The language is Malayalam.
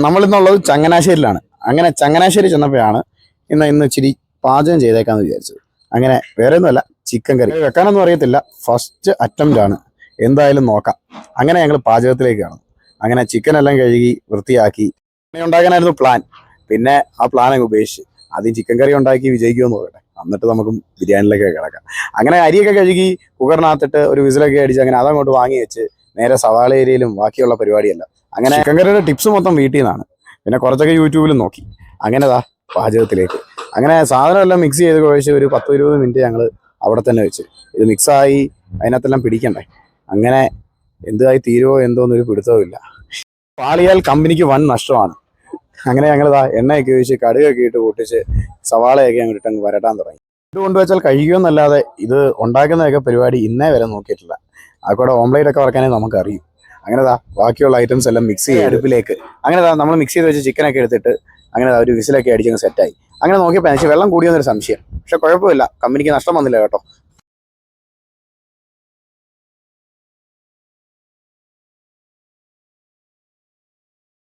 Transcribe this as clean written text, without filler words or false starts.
നമ്മളിന്നുള്ളത് ചങ്ങനാശ്ശേരിയിലാണ്. അങ്ങനെ ചങ്ങനാശ്ശേരി ചെന്നപ്പോഴാണ് ഇന്ന് ഇച്ചിരി പാചകം ചെയ്തേക്കാന്ന് വിചാരിച്ചത്. അങ്ങനെ വേറെ ഒന്നുമല്ല, ചിക്കൻ കറി വെക്കാനൊന്നും അറിയത്തില്ല, ഫസ്റ്റ് അറ്റംപ്റ്റ് ആണ്. എന്തായാലും നോക്കാം. അങ്ങനെ ഞങ്ങൾ പാചകത്തിലേക്ക് കാണും. അങ്ങനെ ചിക്കൻ എല്ലാം കഴുകി വൃത്തിയാക്കി ഉണ്ടാക്കാനായിരുന്നു പ്ലാൻ. പിന്നെ ആ പ്ലാൻ അങ്ങ് ഉപേക്ഷിച്ച് ആദ്യം ചിക്കൻ കറി ഉണ്ടാക്കി വിജയിക്കുമെന്ന് നോക്കട്ടെ, എന്നിട്ട് നമുക്ക് ബിരിയാണിയിലേക്ക് കിടക്കാം. അങ്ങനെ അരിയൊക്കെ കഴുകി കുക്കറിനകത്തിട്ട് ഒരു വിസിലൊക്കെ അടിച്ച് അങ്ങനെ അതങ്ങോട്ട് വാങ്ങി വെച്ച് നേരെ സവാള ഏരിയയിലും ബാക്കിയുള്ള പരിപാടിയല്ല. അങ്ങനെ ചിക്കൻ കറിയുടെ ടിപ്സ് മൊത്തം വീട്ടിൽ നിന്നാണ്. പിന്നെ കുറച്ചൊക്കെ യൂട്യൂബിലും നോക്കി. അങ്ങനെതാ പാചകത്തിലേക്ക്. അങ്ങനെ സാധനം എല്ലാം മിക്സ് ചെയ്ത് കുഴച്ച് ഒരു 10-20 മിനിറ്റ് ഞങ്ങൾ അവിടെ തന്നെ വെച്ച് ഇത് മിക്സായി അതിനകത്തെല്ലാം പിടിക്കണ്ടേ. അങ്ങനെ എന്തായി തീരുമോ എന്തോന്നൊരു പിടുത്തവും ഇല്ല. പാളിയാൽ കമ്പനിക്ക് വൻ നഷ്ടമാണ്. അങ്ങനെ ഞങ്ങളിതാ എണ്ണയൊക്കെ ഒഴിച്ച് കടുകൊക്കെ ഇട്ട് പൊട്ടിച്ച് സവാളയൊക്കെ അങ്ങ് ഇട്ടങ്ങ് വരട്ടാൻ തുടങ്ങി. ഇത് കൊണ്ടുവച്ചാൽ കഴിയുമെന്നല്ലാതെ ഇത് ഉണ്ടാക്കുന്നതൊക്കെ പരിപാടി ഇന്നേ വരെ നോക്കിയിട്ടില്ല. അതുകൂടെ ഓംലേറ്റ് ഒക്കെ വറക്കാനേ നമുക്കറിയും. അങ്ങനെതാ ബാക്കിയുള്ള ഐറ്റംസ് എല്ലാം മിക്സ് ചെയ്ത് അടുപ്പിലേക്ക് അങ്ങനെതാ നമ്മൾ മിക്സ് ചെയ്ത് വെച്ച് ചിക്കനൊക്കെ എടുത്തിട്ട് അങ്ങനെ ഒരു വിസിലൊക്കെ അടിച്ചങ്ങ് സെറ്റായി. അങ്ങനെ നോക്കിയപ്പോൾ എനിക്ക് വെള്ളം കൂടിയെന്നൊരു സംശയം. പക്ഷെ കുഴപ്പമില്ല, കമ്പനിക്ക് നഷ്ടം വന്നില്ല കേട്ടോ.